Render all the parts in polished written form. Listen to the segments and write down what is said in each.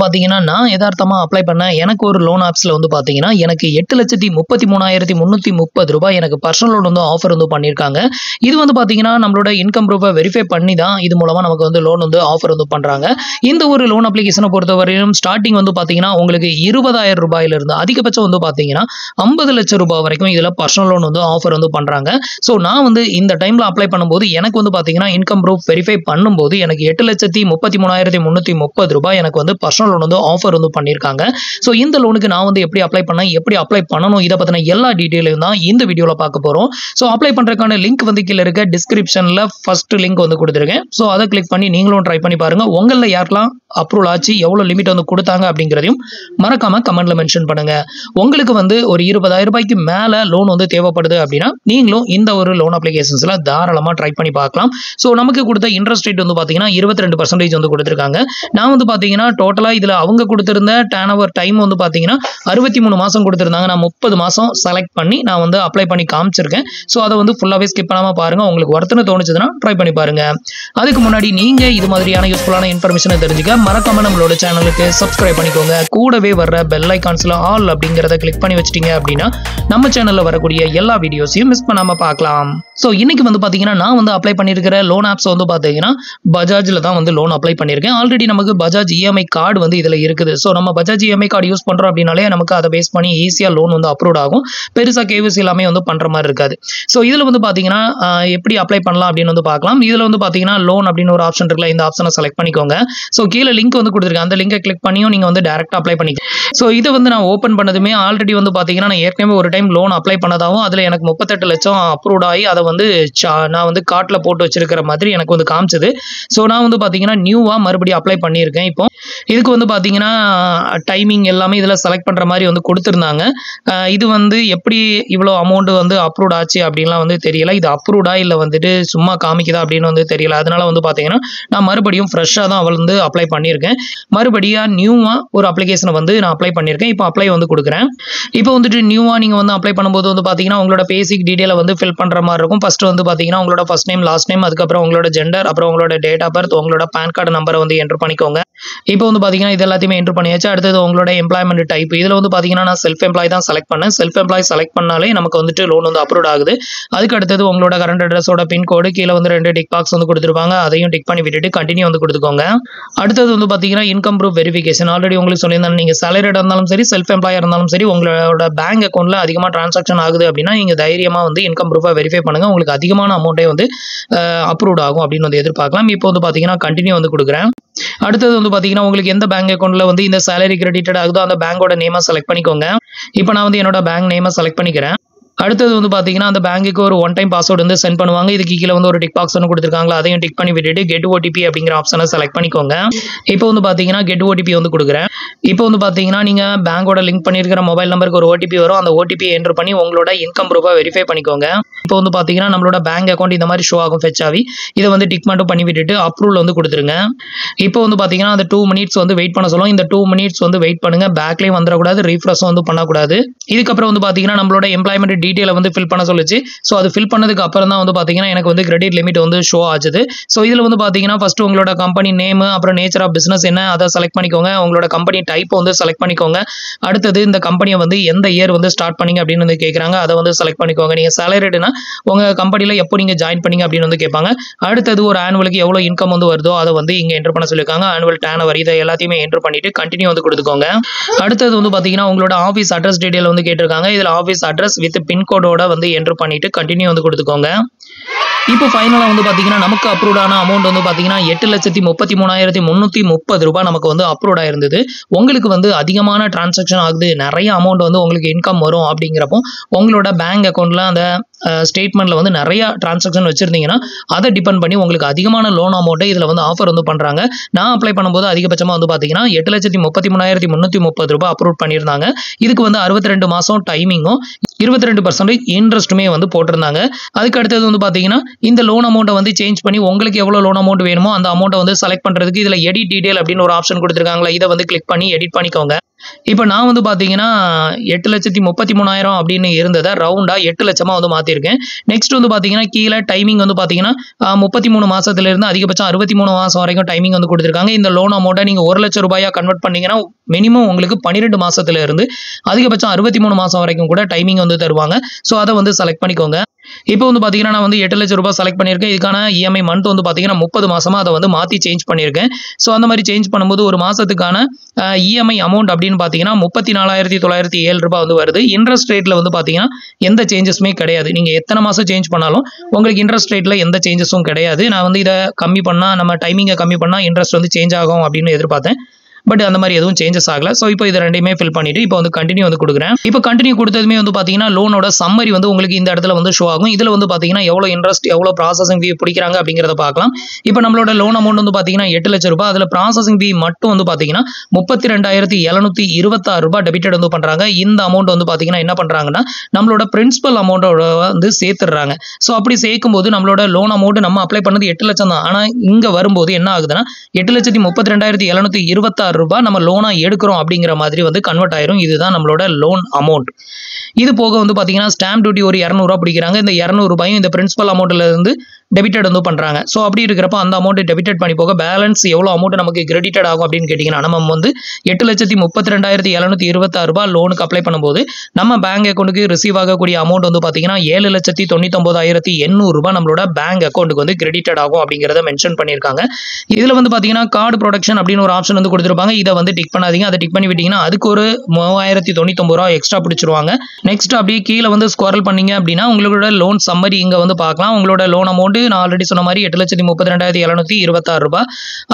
பார்த்தீங்கன்னா நான் யதார்த்தமா அப்ளை பண்ணேன். எனக்கு ஒரு லோன் ஆப்ஸ்ல வந்து பார்த்தீங்கன்னா, எனக்கு ரூ. 8,33,330 எனக்கு பர்சனல் லோன் வந்து ஆஃபர் வந்து பண்ணியிருக்காங்க. இது வந்து பார்த்தீங்கன்னா, நம்மளோட இன்கம் ப்ரூஃப வெரிஃபை பண்ணி தான் இது மூலமா நமக்கு வந்து லோன் வந்து ஆஃபர் வந்து பண்றாங்க. இந்த ஒரு லோன் அப்ளிகேஷன பொறுத்தவரையிலும் ஸ்டார்ட்டிங் வந்து பார்த்தீங்கன்னா, உங்களுக்கு ரூ. 20,000 இருந்து அதிகபட்சம் வந்து பார்த்தீங்கன்னா, ரூ. 50,00,000 வரைக்கும் இதுல பர்சனல் லோன் வந்து ஆஃபர் வந்து பண்றாங்க. ஸோ நான் வந்து இந்த டைம்ல அப்ளை பண்ணும்போது எனக்கு வந்து பார்த்தீங்கன்னா, இன்கம் ப்ரூஃப் வெரிஃபை பண்ணும்போது எனக்கு ரூ. 8,33,330 எனக்கு வந்து பர்சனல் லோன் வந்து ஆஃபர் வந்து பண்ணியிருக்காங்க. ஸோ இந்த லோனுக்கு நான் வந்து எப்படி அப்ளை பண்ணேன், எப்படி அப்ளை பண்ணணும், இத பத்தின எல்லா டீட்டெயிலும் தான் இந்த வீடியோல பார்க்க போறோம். ஸோ அப்ளை பண்றதுக்கான லிங்க் வந்து கீழ இருக்க டிஸ்கிரிப்ஷன்ல ஃபர்ஸ்ட் லிங்க் வந்து குடுத்திருக்கேன். ஸோ அத கிளிக் பண்ணி நீங்களும் ட்ரை பண்ணி பாருங்க. உங்கள்ல யாருக்கெல்லாம் அப்ரூவல் ஆச்சு, எவ்வளவு லிமிட் வந்து குடுத்தாங்க அப்படிங்கறதையும் மறக்காம கமெண்ட்ல மென்ஷன் பண்ணுங்க. உங்களுக்கு வந்து ஒரு ரூ. 20,000 மேல லோன் வந்து தேவைப்படுது அப்படின்னா, நீங்களும் இந்த ஒரு லோன் அப்ளிகேஷன்ஸ்ல தாராளமா ட்ரை பண்ணி பார்க்கலாம். ஸோ நமக்கு கொடுத்த இன்ட்ரெஸ்ட் ரேட் வந்து பாத்தீங்கன்னா 22% வந்து கொடுத்திருக்காங்க. நான் வந்து பாத்தீங்கன்னா டோட்டலா இதுல அவங்க கொடுத்திருந்த டர்ன் ஓவர் டைம் வந்து பாத்தீங்கன்னா 63 மாசம் கொடுத்திருந்தாங்க. நான் 30 மாசம் செலக்ட் பண்ணி நான் வந்து அப்ளை பண்ணி காமிச்சிருக்கேன். ஸோ அதை வந்து ஃபுல்லாவே ஸ்கிப் பண்ணாம பாருங்க. உங்களுக்கு ஒர்த்துன்னு தோணுச்சுன்னா ட்ரை பண்ணி பாருங்க. அதுக்கு முன்னாடி நீங்க இது மாதிரியான யூஸ்ஃபுல்லான இன்ஃபர்மேஷனை தெரிஞ்சுக்க மறக்காம நம்மளோட சேனலுக்கு சப்ஸ்கிரைப் பண்ணிக்கோங்க. கூடவே வர்ற பெல் ஐகான்ஸ்ல ஆல் அப்படிங்கறத கிளிக் பண்ணி வச்சிட்டீங்க அப்படின்னா நம்ம சேனல்ல வரக்கூடிய எல்லா வீடியோஸையும் மிஸ் பண்ணாம பார்க்கலாம். ஸோ இன்னைக்கு வந்து பாத்தீங்கன்னா நான் வந்து அப்ளை பண்ணியிருக்கிற லோன் ஆப்ஸ் வந்து பாத்தீங்கன்னா பஜாஜ்ல தான் வந்து லோன் அப்ளை பண்ணியிருக்கேன். ஆல்ரெடி நமக்கு பஜாஜ் இஎம்ஐ கார்டு வந்து இதுல இருக்குது. ஸோ நம்ம பஜாஜ் இஎம்ஐ கார்டு யூஸ் பண்றோம் அப்படின்னாலே நமக்கு அதை பேஸ் பண்ணி ஈஸியா லோன் வந்து அப்ரூவ் ஆகும். பெருசா கேவிசி எல்லாமே வந்து பண்ற மாதிரி இருக்காது. ஸோ இதுல வந்து பாத்தீங்கன்னா எப்படி அப்ளை பண்ணலாம் அப்படின்னு வந்து பார்க்கலாம். இதுல வந்து பாத்தீங்கன்னா லோன் அப்படின்னு ஒரு ஆப்ஷன் இருக்குல்ல, இந்த ஆப்ஷனை செலக்ட் பண்ணிக்கோங்க. ஸோ கீழே லிங்க் வந்து கொடுத்துருக்கேன். அந்த லிங்கை கிளிக் பண்ணியும் நீங்க வந்து டைரக்டா அப்ளை பண்ணிக்கலாம். ஸோ இதை வந்து நான் ஓப்பன் பண்ணதுமே ஆல்ரெடி வந்து பாத்தீங்கன்னா நான் ஏற்கனவே ஒரு டைம் லோன் அப்ளை பண்ணதாகவும் அதுல எனக்கு 38 லட்சம் அப்ரூவ் ஆகி அதை வந்து நான் வந்து கார்ட்ல போட்டு வச்சிருக்கிற மாதிரி எனக்கு வந்து காமிச்சது. ஸோ நான் வந்து பாத்தீங்கன்னா நியூவா மறுபடியும் அப்ளை பண்ணியிருக்கேன். இப்போ இதுக்கு வந்து பாத்தீங்கன்னா டைமிங் எல்லாமே இதுல செலக்ட் பண்ற மாதிரி வந்து கொடுத்திருந்தாங்க. இது வந்து எப்படி இவ்வளவு அமௌண்ட் வந்து அப்ரூவ் ஆச்சு அப்படின்லாம் வந்து தெரியல. இது அப்ரூவ்டா இல்ல வந்துட்டு சும்மா காமிக்குதா அப்படின்னு வந்து தெரியல. அதனால வந்து பாத்தீங்கன்னா நான் மறுபடியும் ஃப்ரெஷ்ஷா தான் வந்து அப்ளை பண்ணியிருக்கேன். மறுபடியும் நியூவா ஒரு அப்ளிகேஷனை வந்து நான் அப்ளை பண்ணியிருக்கேன். இப்போ அப்ளை வந்து கொடுக்குறேன். இப்போ வந்துட்டு நியூவா நீங்க வந்து அப்ளை பண்ணும்போது வந்து பாத்தீங்கன்னா உங்களோட பேசிக் டீடைலை வந்து ஃபில் பண்ற மாதிரி இருக்கும். ஃபர்ஸ்ட் வந்து பாத்தீங்கன்னா உங்களோட ஃபர்ஸ்ட் நேம், லாஸ்ட் நேம், அதுக்கப்புறம் உங்களோட ஜெண்டர், அப்புறம் உங்களோட டேட் ஆஃப் பர்த், உங்களோட பான் கார்டு நம்பரை வந்து என்டர் பண்ணிக்கோங்க. இப்போ வந்து பாத்தீங்கன்னா இது எல்லாத்தையுமே என்டர் பண்ணியாச்சு. அடுத்தது உங்களோட எம்ப்ளாய்மெண்ட் டைப். இதுல வந்து பாத்தீங்கன்னா நான் செல்ஃப் எம்ப்ளாய் தான் செலக்ட் பண்ணேன். செல்ஃப் எம்ப்ளாய் செலக்ட் பண்ணாலே நமக்கு வந்துட்டு லோன் வந்து அப்ரூவ் ஆகுது. அதுக்கு அடுத்தது உங்களோட கரண்ட் அட்ரஸோட பின்கோடு கீழே வந்து 2 டிக் பாக்ஸ் வந்து கொடுத்துருப்பாங்க. அதையும் டிக் பண்ணி விட்டுட்டு கண்டினியூ வந்து கொடுத்துக்கோங்க. அடுத்தது வந்து பாத்தீங்கன்னா இன்கம் ப்ரூஃப் வெரிஃபிகேஷன். ஆல்ரெடி உங்களுக்கு சொல்லியிருந்தேன், நீங்க சேலரிடா இருந்தாலும் சரி, செல்ஃப் எம்ப்ளாயா இருந்தாலும் சரி, உங்களோட பேங்க் அக்கௌண்ட்ல அதிகமா டிரான்சாக்ஷன் ஆகுது அப்படின்னா நீங்க தைரியமா வந்து இன்கம் ப்ரூஃபை வெரிஃபை பண்ணுங்க. உங்களுக்கு அதிகமான அமௌண்ட்டே வந்து அப்ரூவ் ஆகும் அப்படின்னு வந்து எதிர்பார்க்கலாம். இப்போ வந்து பாத்தீங்கன்னா கண்டினியூ வந்து கொடுக்குறேன். அடுத்தது வந்து பாத்தீங்கன்னா உங்களுக்கு எந்த பேங்க் அக்கௌண்ட்ல வந்து இந்த சேலரி கிரெடிட்டட் ஆகுதோ அந்த பேங்கோட நேமை செலக்ட் பண்ணிக்கோங்க. இப்போ நான் வந்து என்னோட பேங்க் நேமை செலக்ட் பண்ணிக்கிறேன். அடுத்தது வந்து பாத்தீங்கன்னா அந்த பேங்குக்கு ஒரு ஒன் டைம் பாஸ்வேர்டு வந்து சென்ட் பண்ணுவாங்க. இதுக்கு கீழே வந்து ஒரு டிக் பாக்ஸ் ஒன்று கொடுத்துருக்காங்களா, அதையும் டிக் பண்ணி விட்டுட்டு கெட் ஓடிபி அப்படிங்கிற ஆப்ஷனை செலக்ட் பண்ணிக்கோங்க. இப்போ வந்து பாத்தீங்கன்னா கெட் ஓடிபி வந்து கொடுக்குறேன். இப்போ வந்து பாத்தீங்கன்னா நீங்க பேங்கோட லிங்க் பண்ணியிருக்கிற மொபைல் நம்பருக்கு ஒரு ஓடிபி வரும். அந்த ஓடிபி என்டர் பண்ணி உங்களோட இன்கம் ப்ரூஃபை வெரிஃபை பண்ணிக்கோங்க. இப்போ வந்து பாத்தீங்கன்னா நம்மளோட பேங்க் அக்கௌண்ட் இந்த மாதிரி ஷோ ஆகும் ஃபெச் ஆகி. இதை வந்து டிக் மட்டும் பண்ணி விட்டுட்டு அப்ரூவல் வந்து கொடுத்துருங்க. இப்போ வந்து பாத்தீங்கன்னா அந்த 2 மினிட்ஸ் வந்து வெயிட் பண்ண சொல்லுவோம். இந்த 2 மினிட்ஸ் வந்து வெயிட் பண்ணுங்க. பேக்லயும் வந்துடக்கூடாது, ரீஃப்ரெஷ் வந்து பண்ணக்கூடாது. இதுக்கப்புறம் வந்து பாத்தீங்கன்னா நம்மளோட எம்ப்ளாய்மெண்ட் டீடைலை வந்து ஃபில் பண்ண சொல்லுச்சு. ஸோ அது ஃபில் பண்ணதுக்கு அப்புறம் தான் வந்து பாத்தீங்கன்னா எனக்கு வந்து கிரெடிட் லிமிட் வந்து ஷோ ஆச்சுது. ஸோ இதுல வந்து பாத்தீங்கன்னா ஃபர்ஸ்ட் உங்களோட கம்பெனி நேம், அப்புறம் நேச்சர் ஆஃப் பிசினஸ் என்ன அதை செலக்ட் பண்ணிக்கோங்க. உங்களோட கம்பெனி டைப் வந்து செலக்ட் பண்ணிக்கோங்க. அடுத்தது இந்த கம்பெனியை வந்து எந்த இயர் வந்து ஸ்டார்ட் பண்ணீங்க அப்படின்னு வந்து கேட்குறாங்க. அதை வந்து செலக்ட் பண்ணிக்கோங்க. நீங்க சேலரிடுனா உங்க கம்பெனில எப்போ நீங்க ஜாயின் பண்ணீங்க அப்படின்னு வந்து கேட்பாங்க. அடுத்தது ஒரு ஆனுவலுக்கு எவ்வளவு இன்கம் வந்து வருதோ அதை வந்து இங்க என்டர் பண்ண சொல்லியிருக்காங்க. ஆனுவல் டர்ன் ஓவர் இதை எல்லாத்தையுமே என்டர் பண்ணிட்டு கண்டினியூ வந்து கொடுத்துக்கோங்க. அடுத்தது வந்து பாத்தீங்கன்னா உங்களோட ஆஃபீஸ் அட்ரஸ் டீடைல் வந்து கேட்டிருக்காங்க. இதுல ஆஃபீஸ் அட்ரஸ் வித் பின்கோடோட வந்து என்டர் பண்ணிட்டு கண்டினியூ வந்து கொடுத்துக்கோங்க. இப்போ ஃபைனலா வந்து பாத்தீங்கன்னா நமக்கு அப்ரூவ் ஆன அமௌண்ட் வந்து பாத்தீங்கன்னா ரூ. 8,33,330 நமக்கு வந்து அப்ரூவ் ஆயிருந்தது. உங்களுக்கு வந்து அதிகமான டிரான்சாக்ஷன் ஆகுது, நிறைய அமௌண்ட் வந்து உங்களுக்கு இன்கம் வரும் அப்படிங்கிறப்போ உங்களோட பேங்க் அக்கௌண்ட்ல அந்த ஸ்டேட்மெண்ட்ல வந்து நிறைய டிரான்சாக்ஷன் வச்சிருந்தீங்கன்னா அதை டிபெண்ட் பண்ணி உங்களுக்கு அதிகமான லோன் அமௌண்ட்டை இதுல வந்து ஆஃபர் வந்து பண்றாங்க. நான் அப்ளை பண்ணும்போது அதிகபட்சமா வந்து பாத்தீங்கன்னா ரூ. 8,33,330 அப்ரூவ் பண்ணியிருந்தாங்க. இதுக்கு வந்து 62 மாசம் டைமிங்கும் 22% இன்ட்ரெஸ்ட்டுமே வந்து போட்டிருந்தாங்க. அதுக்கு அடுத்தது வந்து பாத்தீங்கன்னா இந்த லோன் அமௌண்ட்டை வந்து சேஞ்ச் பண்ணி உங்களுக்கு எவ்வளவு லோன் அமௌண்ட் வேணுமோ அந்த அமௌண்ட்டை வந்து செலக்ட் பண்றதுக்கு இதுல எடிட் டீடைல் அப்படின்னு ஒரு ஆப்ஷன் கொடுத்துருக்காங்களா, இதை வந்து கிளிக் பண்ணி எடிட் பண்ணிக்கோங்க. இப்போ நான் வந்து பார்த்தீங்கன்னா 8,33,000 அப்படின்னு இருந்ததை ரவுண்டா 8 லட்சமா வந்து மாத்திருக்கேன். நெக்ஸ்ட் வந்து பார்த்தீங்கன்னா கீழ டைமிங் வந்து பார்த்தீங்கன்னா 33 மாசத்துல இருந்து அதிகபட்சம் 63 மாசம் வரைக்கும் டைமிங் வந்து கொடுத்திருக்காங்க. இந்த லோன் அமௌண்ட்டை நீங்க 1 லட்சம் ரூபாயா கன்வெர்ட் பண்ணீங்கன்னா மினிமம் உங்களுக்கு 12 மாசத்துல இருந்து அதிகபட்சம் 63 மாசம் வரைக்கும் கூட டைமிங் வந்து தருவாங்க. ஸோ அதை வந்து செலக்ட் பண்ணிக்கோங்க. இப்போ வந்து பார்த்தீங்கன்னா நான் வந்து 8 லட்சம் ரூபாய் செலக்ட் பண்ணியிருக்கேன். இதுக்கான இஎம்ஐ மந்த் வந்து பார்த்தீங்கன்னா 30 மாசமா அதை வந்து மாற்றி சேஞ்ச் பண்ணியிருக்கேன். ஸோ அந்த மாதிரி சேஞ்ச் பண்ணும்போது ஒரு மாசத்துக்கான இஎம்ஐ அமௌண்ட் அப்படின்னு பார்த்தீங்கன்னா 34,907 ரூபாய் வந்து வருது. இன்ட்ரெஸ்ட் ரேட்டில் வந்து பார்த்தீங்கன்னா எந்த சேஞ்சஸுமே கிடையாது. நீங்கள் எத்தனை மாதம் சேஞ்ச் பண்ணாலும் உங்களுக்கு இன்ட்ரெஸ்ட் ரேட்டில் எந்த சேஞ்சஸும் கிடையாது. நான் வந்து இதை கம்மி பண்ணால் நம்ம டைமிங்கை கம்மி பண்ணால் இன்ட்ரெஸ்ட் வந்து சேஞ்ச் ஆகும் அப்படின்னு எதிர்பார்த்தேன். பட் அந்த மாதிரி எதுவும் சேஞ்சஸ் ஆகல. ஸோ இப்போ இது ரெண்டையுமே ஃபில் பண்ணிட்டு இப்போ வந்து கண்டினியூ வந்து கொடுக்குறேன். இப்போ கண்டினியூ கொடுத்ததுமே வந்து பார்த்தீங்கன்னா லோனோட சம்மரி வந்து உங்களுக்கு இந்த இடத்துல வந்து ஷோ ஆகும். இதில் வந்து பார்த்தீங்கன்னா எவ்வளோ இன்ட்ரெஸ்ட் எவ்வளோ ப்ராசஸிங் ஃபீ பிடிக்கிறாங்க அப்படிங்கிறத பார்க்கலாம். இப்போ நம்மளோட லோன் அமௌண்ட் வந்து பார்த்தீங்கன்னா 8 லட்சம் ரூபாய். அதில் ப்ராசஸிங் ஃபீ மட்டும் வந்து பார்த்தீங்கன்னா 32,726 ரூபாய் டெபிட்டட் வந்து பண்ணுறாங்க. இந்த அமௌண்ட் வந்து பார்த்தீங்கன்னா என்ன பண்ணுறாங்கன்னா நம்மளோட பிரின்சிபல் அமௌண்ட்டோட வந்து சேர்த்துடுறாங்க. ஸோ அப்படி சேர்க்கும்போது நம்மளோட லோன் அமௌண்ட் நம்ம அப்ளை பண்ணது 8 லட்சம் தான். ஆனால் இங்கே வரும்போது என்ன ஆகுதுன்னா 8,32,726 ரூபாய் நம்ம லோனா எடுக்கிறோம் அப்படிங்கிற மாதிரி வந்து கன்வெர்ட் ஆயிரும். இதுதான் நம்மளோட லோன் அமௌண்ட். இது போக வந்து பார்த்தீங்கன்னா ஸ்டாம்ப் டியூட்டி ஒரு 200 ரூபாய் பிடிக்கிறாங்க. இந்த 200 ரூபாயும் இந்த பிரின்சிபல் அமௌண்ட்ல இருந்து டெபிட்டட் வந்து பண்ணுறாங்க. ஸோ அப்படி இருக்கிறப்ப அந்த அமௌண்ட் டெபிட்டட் பண்ணி போக பேலன்ஸ் எவ்வளோ அமௌண்ட் நமக்கு கிரெடிட்டட் ஆகும் அப்படின்னு கேட்டிங்கன்னா நம்ம வந்து 8,32,726 ரூபாய் லோனுக்கு அப்ளை பண்ணும்போது நம்ம பேங்க் அக்கௌண்ட்டுக்கு ரிசீவ் ஆகக்கூடிய அமௌண்ட் வந்து பார்த்தீங்கன்னா 7,99,800 ரூபாய் நம்மளோட பேங்க் அக்கௌண்ட்டுக்கு வந்து கிரெடிட்டட் ஆகும் அப்படிங்கிறத மென்ஷன் பண்ணியிருக்காங்க. இதில் வந்து பார்த்தீங்கன்னா கார்டு ப்ரொடக்ஷன் அப்படின்னு ஒரு ஆப்ஷன் வந்து கொடுத்துருப்பாங்க. இதை வந்து டிக் பண்ணாதீங்க. அதை டிக் பண்ணி விட்டீங்கன்னா அதுக்கு ஒரு 3,099 ரூபாய் எக்ஸ்ட்ரா பிடிச்சிருவாங்க. நெக்ஸ்ட் அப்படியே கீழே வந்து ஸ்க்ரோல் பண்ணீங்க அப்படின்னா உங்களோட லோன் சம்மரி இங்கே வந்து பார்க்கலாம். உங்களோட லோன் அமௌண்ட் நான் ஆல்ரெடி சொன்ன மாதிரி 8,32,726 ரூபாய்.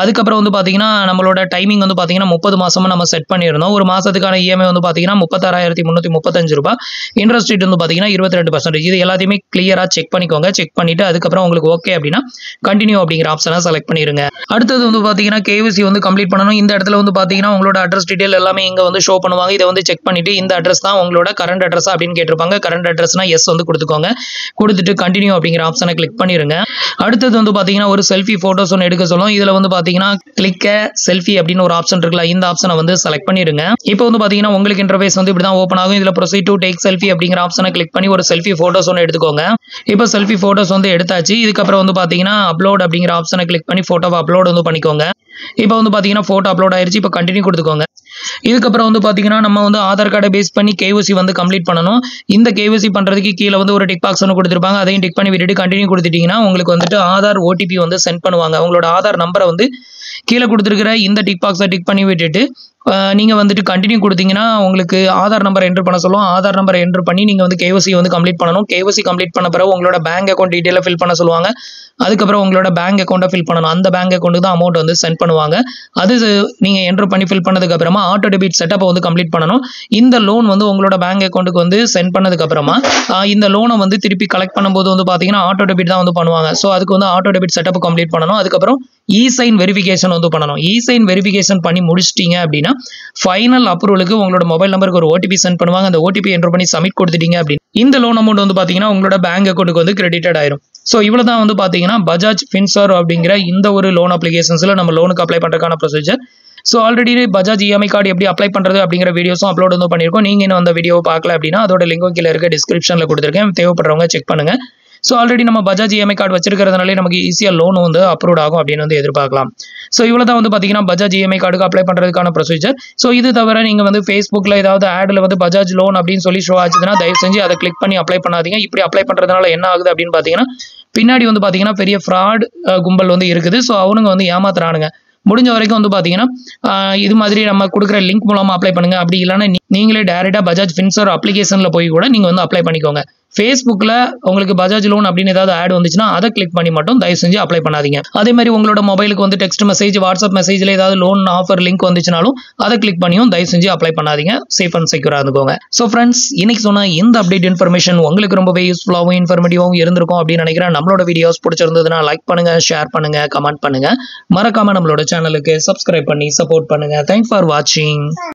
அதுக்கப்புறம் வந்து பார்த்தீங்கன்னா நம்மளோட டைமிங் வந்து பார்த்தீங்கன்னா 30 மாசமா நம்ம செட் பண்ணியிருந்தோம். ஒரு மாசத்துக்கான இஎம்ஐ வந்து பார்த்தீங்கன்னா 36,335 ரூபாய். இன்ட்ரெஸ்ட் ரேட் வந்து பார்த்தீங்கன்னா 22%. இது எல்லாத்தையுமே கிளியராக செக் பண்ணிக்கோங்க. செக் பண்ணிட்டு அதுக்கப்புறம் உங்களுக்கு ஓகே அப்படின்னா கண்டினியூ அப்படிங்கிற ஆப்ஷனை செலக்ட் பண்ணிருங்க. அடுத்தது வந்து பார்த்தீங்கன்னா கேவிசி வந்து கம்ப்ளீட் பண்ணணும். இந்த இடத்துல வந்து பார்த்தீங்கன்னா உங்களோட அட்ரஸ் டீடைல் எல்லாமே இங்கே வந்து ஷோ பண்ணுவாங்க. இதை வந்து செக் பண்ணிட்டு இந்த அட்ரஸ் தான் உங்களோட கரண்ட் அட்ரஸ் அப்படின்னு கேட்டிருப்பாங்க. கரண்ட் அட்ரஸ்னா எஸ் வந்து கொடுத்துக்கோங்க. கொடுத்துட்டு கண்டினியூ அப்படிங்கிற ஆப்ஷனை கிளிக் பண்ணிருங்க. அடுத்தது வந்து பார்த்தீங்கன்னா ஒரு செல்ஃபி ஃபோட்டோஸ் ஒன்று எடுக்க சொல்லும். இதில் வந்து பார்த்தீங்கன்னா கிளிக் செல்ஃபி அப்படின்னு ஒரு ஆப்ஷன் இருக்குல்ல, இந்த ஆப்ஷனை வந்து செலக்ட் பண்ணிருங்க. இப்போ வந்து பார்த்தீங்கன்னா உங்களுக்கு இன்டர்ஃபேஸ் வந்து இப்படி தான் ஓப்பன் ஆகும். இதில் ப்ரொசீட் டு டேக் செல்ஃபி அப்படிங்கிற ஆப்ஷனை கிளிக் பண்ணி ஒரு செல்ஃபி ஃபோட்டோஸ் ஒன்று எடுத்துக்கோங்க. இப்போ செல்ஃபி ஃபோட்டோஸ் வந்து எடுத்தாச்சு. இதுக்கப்புறம் வந்து பார்த்தீங்கன்னா அப்லோட் அப்படிங்கிற ஆப்ஷனை கிளிக் பண்ணி ஃபோட்டோவை அப்லோட் வந்து பண்ணிக்கோங்க. இப்போ வந்து பார்த்தீங்கன்னா ஃபோட்டோ அப்லோட் ஆயிருச்சு. இப்போ கண்டினியூ கொடுத்துக்கோங்க. இதுக்கப்புறம் வந்து பார்த்தீங்கன்னா நம்ம வந்து ஆதார் கார்டை பேஸ் பண்ணி கேவிசி வந்து கம்ப்ளீட் பண்ணணும். இந்த கேவிசி பண்ணுறதுக்கு கீழே வந்து ஒரு டிக் பாக்ஸ் ஒன்று கொடுத்துருப்பாங்க. அதையும் டிக் பண்ணி விட்டுட்டு கண்டினியூ கொடுத்துட்டீங்கன்னா உங்களுக்கு வந்துட்டு ஆதார் ஓடிபி வந்து சென்ட் பண்ணுவாங்க. உங்களோட ஆதார் நம்பரை வந்து கீழே கொடுத்துருக்கிற இந்த டிக் பாக்ஸை டிக் பண்ணி விட்டுட்டு நீங்கள் வந்துட்டு கண்டினியூ கொடுத்தீங்கன்னா உங்களுக்கு ஆதார் நம்பர் என்ட்ரு பண்ண சொல்லுவோம். ஆதார் நம்பரை என்ட்ரு பண்ணி நீங்கள் வந்து கேவிசி வந்து கம்ப்ளீட் பண்ணணும். கேவிசி கம்ப்ளீட் பண்ண பிறகு உங்களோட பேங்க் அக்கௌண்ட் டீட்டெயிலை ஃபில் பண்ண சொல்லுவாங்க. அதுக்கப்புறம் உங்களோட பேங்க் அக்கௌண்ட்டை ஃபில் பண்ணணும். அந்த பேங்க் அக்கௌண்ட்டுக்கு தான் அமௌண்ட் வந்து சென்ட் பண்ணுவாங்க. அது நீங்கள் என்ட்ரு பண்ணி ஃபில் பண்ணதுக்கப்புறமா ஆட்டோ டெபிட் செட்டப்பை வந்து கம்ப்ளீட் பண்ணணும். இந்த லோன் வந்து உங்களோட பேங்க் அக்கௌண்ட்டுக்கு வந்து சென்ட் பண்ணதுக்கப்புறமா இந்த லோனை வந்து திருப்பி கலெக்ட் பண்ணும்போது வந்து பார்த்தீங்கன்னா ஆட்டோ டெபிட் தான் வந்து பண்ணுவாங்க. ஸோ அதுக்கு வந்து ஆட்டோ டெபிட் செட்டப் கம்ப்ளீட் பண்ணணும். அதுக்கப்புறம் இ-சைன் வெரிஃபிகேஷன் வந்து பண்ணணும். இ-சைன் வெரிஃபிகேஷன் பண்ணி முடிச்சிட்டீங்க அப்படின்னா ஃபைனல் அப்ரூவலுக்கு உங்களோட மொபைல் நம்பருக்கு ஒரு ஓடிபி சென்ட் பண்ணுவாங்க. அந்த ஓடிபி என்ட்ரு பண்ணி சப்மிட் கொடுத்துட்டீங்க அப்படின்னு இந்த லோன் அமௌண்ட் வந்து பார்த்தீங்கன்னா உங்களோட பேங்க் அக்கௌண்ட்டுக்கு வந்து கிரெடிட்டட் ஆயிரும். ஸோ இவ்வளோ தான் வந்து பார்த்தீங்கன்னா பஜாஜ் ஃபின்சர்வ் அப்படிங்கிற இந்த ஒரு லோன் அப்ளிகேஷன்ஸில் நம்ம லோனுக்கு அப்ளை பண்ணுறதுக்கான procedure. So already Bajaj EMI card எப்படி அப்ளை பண்ணுறது அப்படிங்கிற வீடியோஸும் அப்லோட் வந்து பண்ணியிருக்கோம். நீங்கள் இன்னும் அந்த வீடியோ பார்க்கல அப்படின்னா அதோட லிங்கும் கீழே இருக்க டிஸ்கிரிப்ஷனில் கொடுத்துருக்கேன். தேவைப்படுறவங்க செக் பண்ணுங்கள். ஸோ ஆல்ரெடி நம்ம பஜாஜ் இஎம்ஐ கார்டு வச்சிருக்கிறதுனாலே நமக்கு ஈஸியாக லோன் வந்து அப்ரூவ் ஆகும் அப்படின்னு வந்து எதிர்பார்க்கலாம். ஸோ இவ்வளோ தான் வந்து பார்த்தீங்கன்னா பஜாஜ் இஎம்ஐ கார்டுக்கு அப்ளை பண்ணுறதுக்கான ப்ரொசீஜர். ஸோ இது தவிர நீங்கள் வந்து ஃபேஸ்புக்கில் ஏதாவது ஆடில் வந்து பஜாஜ் லோன் அப்படின்னு சொல்லி ஷோ ஆச்சுன்னா தயவு செஞ்சு அதை கிளிக் பண்ணி அப்ளை பண்ணாதீங்க. இப்படி அப்ளை பண்ணுறதுனால என்ன ஆகுது அப்படின்னு பார்த்தீங்கன்னா பின்னாடி வந்து பார்த்தீங்கன்னா பெரிய ஃப்ராட் கும்பல் வந்து இருக்குது. ஸோ அவனுங்க வந்து ஏமாத்துறானுங்க. முடிஞ்ச வரைக்கும் வந்து பார்த்தீங்கன்னா இது மாதிரி நம்ம கொடுக்குற லிங்க் மூலமாக அப்ளை பண்ணுங்கள். அப்படி இல்லைன்னா நீங்களே டேரெக்டாக பஜாஜ் ஃபின்சர்வ் அப்ளிகேஷனில் போய் கூட நீங்கள் வந்து அப்ளை பண்ணிக்கோங்க. ஃபேஸ்புக்கில் உங்களுக்கு பஜாஜ் லோன் அப்படின்னு ஏதாவது ஆட் வந்துச்சுன்னா அதை கிளிக் பண்ணி மட்டும் தயவு செஞ்சு அப்ளை பண்ணாதீங்க. அதே மாதிரி உங்களோட மொபைலுக்கு வந்து டெக்ஸ்ட் மெசேஜ் வாட்ஸ்அப் மெசேஜில் ஏதாவது லோன் ஆஃபர் லிங்க் வந்துச்சுனாலும் அதை கிளிக் பண்ணியும் தயவு செஞ்சு அப்ளை பண்ணாதீங்க. சேஃப் அண்ட் செக்யூராக இருந்துக்கோங்க. ஸோ ஃப்ரெண்ட்ஸ், இன்னைக்கு சொன்ன இந்த அப்டேட் இன்ஃபர்மேஷன் உங்களுக்கு ரொம்பவே யூஸ்ஃபுல்லாகவும் இன்ஃபர்மேட்டிவாகவும் இருந்திருக்கும் அப்படின்னு நினைக்கிறேன். நம்மளோட வீடியோஸ் பிடிச்சிருந்ததுன்னா லைக் பண்ணுங்க, ஷேர் பண்ணுங்க, கமெண்ட் பண்ணுங்க. மறக்காம நம்மளோட சேனலுக்கு சப்ஸ்கிரைப் பண்ணி சப்போர்ட் பண்ணுங்க. தேங்க்ஸ் ஃபார் வாட்சிங்.